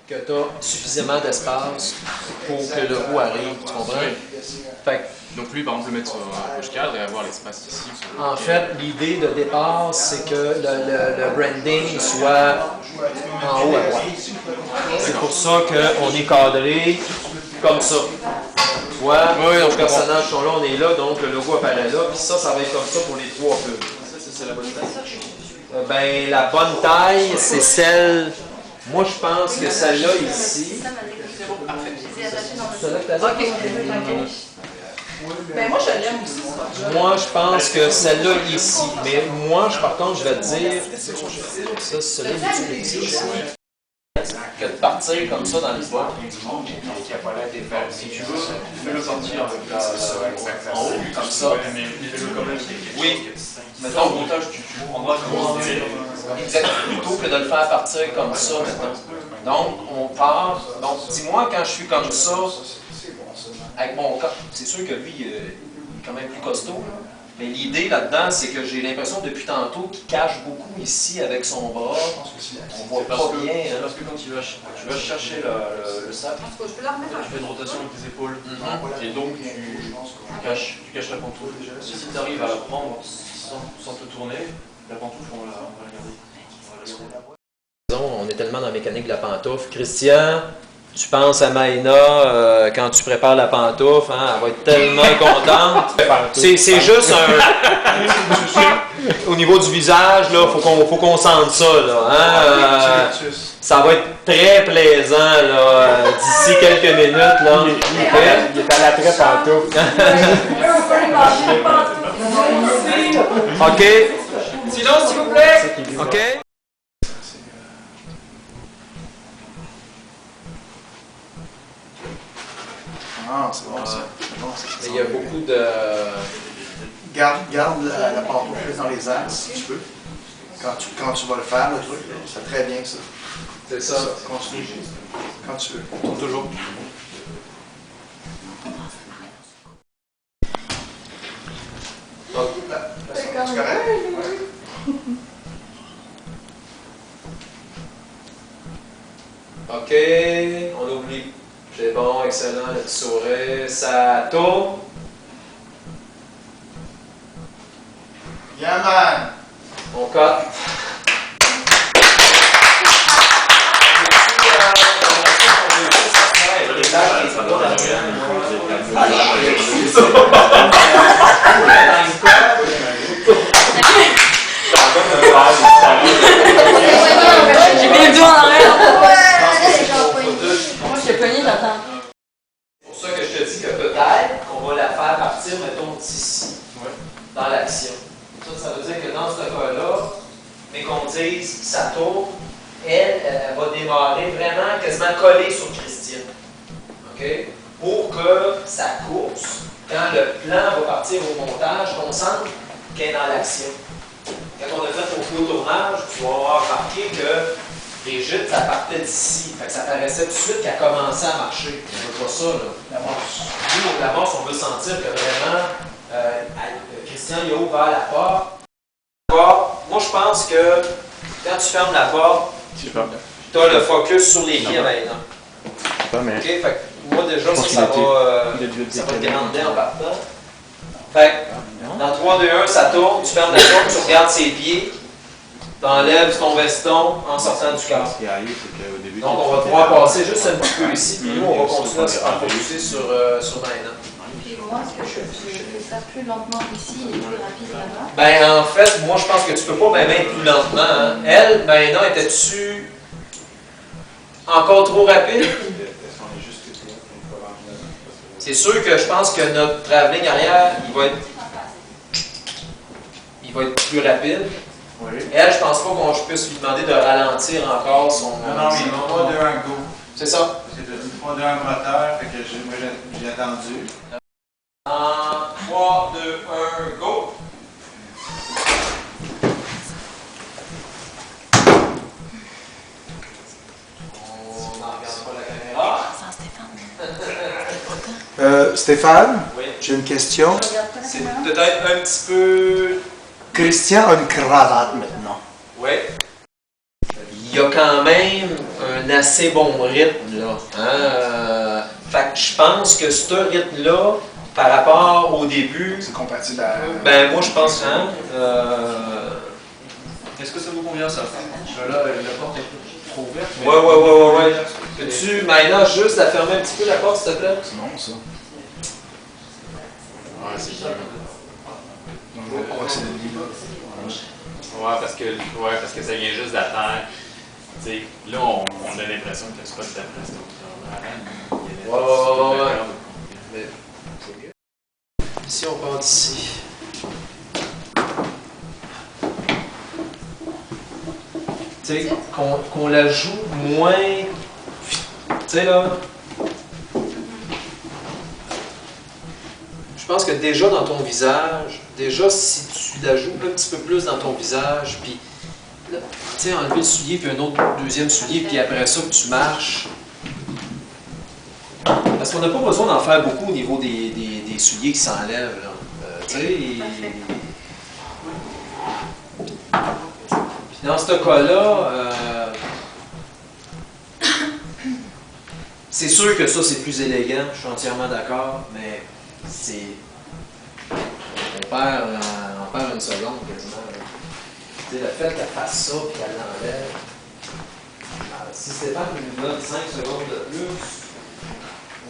Que tu as suffisamment d'espace pour que le roux arrive, tu comprends? Fait que, donc lui, par exemple, le mettre sur un coche cadre et avoir l'espace ici. En fait, l'idée de départ, c'est que le branding soit en haut à droite. C'est pour ça qu'on est cadré comme ça. Tu vois, les personnages sont là, on est là, donc le logo apparaît là, puis ça va être comme ça pour les trois pubs. C'est la bonne taille? Ben, la bonne taille, c'est celle... Moi, je pense que celle-là ici... Celle-là que tu as dit? Ben moi, je l'aime aussi. Moi, je pense que celle-là ici. Mais moi, par contre, je vais te dire... Ça, celle-là, il que de partir comme ça dans l'histoire. Si tu veux, fais-le partir avec en haut, comme ça. Oui. Mettons, au montage, tu prendras exactement plutôt que de le faire partir comme ça, maintenant. Donc, on part. Donc, dis-moi, quand je suis comme ça, avec mon corps, c'est sûr que lui, il est quand même plus costaud, là. Mais l'idée là-dedans, c'est que j'ai l'impression depuis tantôt qu'il cache beaucoup ici avec son bras. On voit pas bien. C'est parce que quand tu vas chercher le sac, tu fais une rotation avec tes épaules. Et donc tu caches la pantoufle. Si tu arrives à la prendre sans te tourner, la pantoufle, on va la regarder. On est tellement dans la mécanique de la pantoufle. Christian, tu penses à Maïna quand tu prépares la pantoufle, hein, elle va être tellement contente. C'est juste au niveau du visage, là, faut qu'on sente ça. Là, hein, ça va être très plaisant là, d'ici quelques minutes. Là. Il est à l'attrait pantoufle. OK. Silence, s'il vous plaît. OK. Ah, c'est bon ça. Mais il y a beaucoup de... Garde la pantoufle dans les airs, si tu peux. Quand tu vas le faire, le truc, c'est très bien ça. C'est ça. Continue. Quand tu veux. Tourne toujours. C'est correct? OK, on oublie. C'est bon, excellent, le petit sourire. Ça tourne. Yeah, man! On cote. J'ai mis le doigt en arrière. Moi, je t'ai pogné, j'attends. C'est pour ça que je te dis que peut-être qu'on va la faire partir, mettons, d'ici, dans l'action. Ça veut dire que dans ce cas-là, mais qu'on dise ça tourne, elle va démarrer vraiment quasiment collée sur Christian. OK? Pour que sa course, quand le plan va partir au montage, qu'on sente qu'elle est dans l'action. Quand on a fait au feu tournage, tu vas avoir remarqué que Brigitte, ça partait d'ici. Fait que ça paraissait tout de suite qu'elle commençait à marcher. On veut pas ça, là. L'amorce. Nous, l'amorce, on veut sentir que vraiment, Christian, il a ouvert la porte. Moi, je pense que quand tu fermes la porte, tu as le focus sur les pieds maintenant. OK? Fait que moi, déjà, ça va te grandir en partant. Fait que, dans 3, 2, 1, ça tourne, tu fermes la porte, tu regardes ses pieds, tu enlèves ton veston en sortant du corps. Donc, on va pouvoir passer juste un petit peu ici, puis nous, on va continuer à se focuser sur Maïna. Puis moi, est-ce que je fais ça plus lentement ici et plus rapide là-bas? Ben, en fait, moi, je pense que tu peux pas même plus lentement. Hein. Elle, Maïna, était-tu encore trop rapide? C'est sûr que je pense que notre travelling arrière, il va être plus rapide. Oui. Elle, je pense pas qu'on puisse lui demander de ralentir encore son... Non, mais 3, 2, 1, go. C'est ça? C'est 3, 2, 1 moteur, fait que moi j'ai attendu. En 3, 2, 1, go! On n'en regarde pas la caméra. Stéphane, Oui. j'ai une question. C'est peut-être un petit peu... Christian a une cravate maintenant. Oui. Il y a quand même même un assez bon rythme, là. Hein? Fait que je pense que ce rythme-là, par rapport au début, C'est compatible à... ben moi je pense, hein, Est-ce que ça vous convient ça? Là, la porte est trop ouverte. mais- ouais. Peux-tu, Maïna, juste la fermer un petit peu la porte, s'il te plaît? C'est bon, ça. Ouais, c'est sûr. Donc, je crois que c'est le lit, là. Ouais, parce que ça vient juste d'attendre. Tu sais, là, on a l'impression que c'est pas de ta place. Ouais. Mais c'est mieux. Si on part d'ici. Tu sais, qu'on la joue moins. Tu sais, là. Je pense que déjà dans ton visage, déjà si tu la joues un petit peu plus dans ton visage, puis tu sais, enlever le soulier, puis un autre deuxième soulier, puis après ça que tu marches. Parce qu'on n'a pas besoin d'en faire beaucoup au niveau des souliers qui s'enlèvent. Tu sais, puis dans ce cas-là, c'est sûr que ça c'est plus élégant, je suis entièrement d'accord, mais c'est. On perd une seconde quasiment. Tu sais, le fait qu'elle fasse ça et qu'elle l'enlève. Si Stéphane nous donne 5 secondes de plus,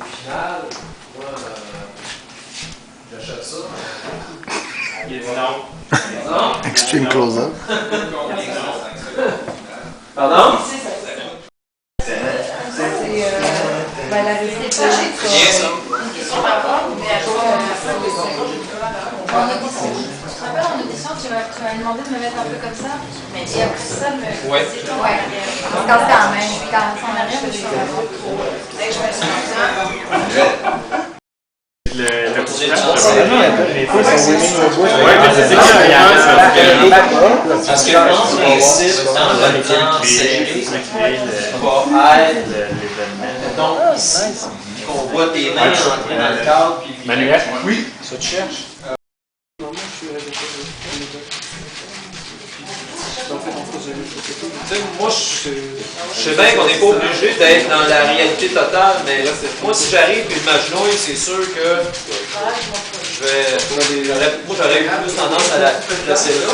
au final, moi, j'achète ça. Il dit non. Non? Extreme close-up. Pardon? Ben, la recette, c'est Bien ça. En audition, tu te rappelles en audition, tu m'as demandé de me mettre un peu comme ça, et après ça, de me. Ouais. Quand c'est en main, quand c'est en arrière, je suis vraiment. Dès que je me suis rendu. Le C'est les Oui, c'est Ouais, mais c'est ça, il y a parce que le principe dans le temps serré va être donc ici, qu'on voit tes mains entrer dans le cadre. Puis Manuel? Oui, ça tu cherches. tu sais, moi, je sais bien qu'on n'est pas obligé d'être dans la réalité totale, mais moi, si j'arrive et je m'agenouille, c'est sûr que moi, j'aurais eu plus tendance à la placer là.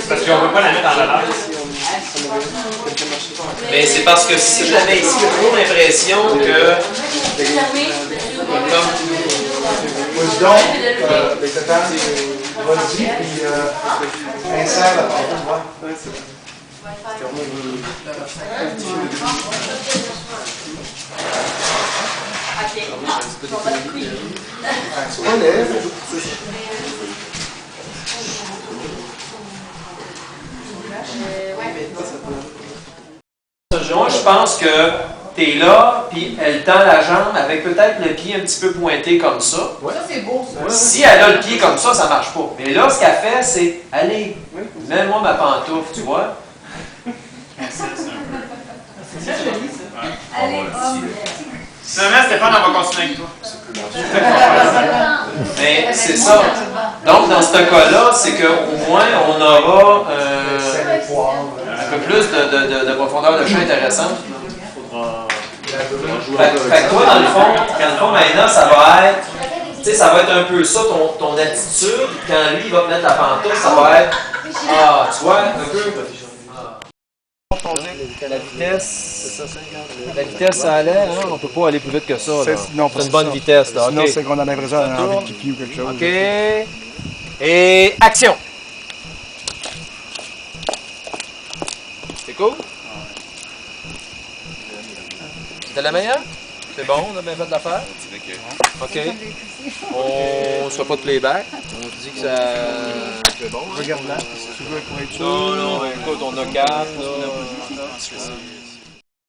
Parce qu'on ne peut pas la mettre en valeur. Mais c'est parce que si je la mets ici, j'ai toujours l'impression que, comme Vas-y donc, vas-y, puis insère la porte. C'est pas laid. moi, je pense que tu es là, puis elle tend la jambe avec peut-être le pied un petit peu pointé comme ça. Ça, c'est beau, ça. Si elle a le pied comme ça ne marche pas. Mais là, ce qu'elle fait, c'est allez, mets-moi ma pantoufle, tu vois. C'est ça, joli, ça. Allez, homme. Finalement, Stéphane, on va continuer avec toi. Mais c'est ça. Donc, dans ce cas-là, c'est qu'au moins, on aura un peu plus de profondeur de champ intéressante. Fait que toi, dans le fond, maintenant, ça va être, tu sais, ça va être un peu ça, ton attitude. Quand lui, il va te mettre la pantoufle, ça va être, tu vois, un peu. La vitesse, ça allait, hein? On peut pas aller plus vite que ça. C'est une bonne vitesse, là. Sinon, OK. c'est qu'on en a besoin d'un pipi ou quelque chose. OK. Et action! C'est cool? C'était la meilleure? C'est bon, on a bien fait de l'affaire? OK. On ne se fait pas de playback. On se dit que ça... C'est bon. Regarde là, si tu veux pour être sûr. Non, écoute, on a 4, là.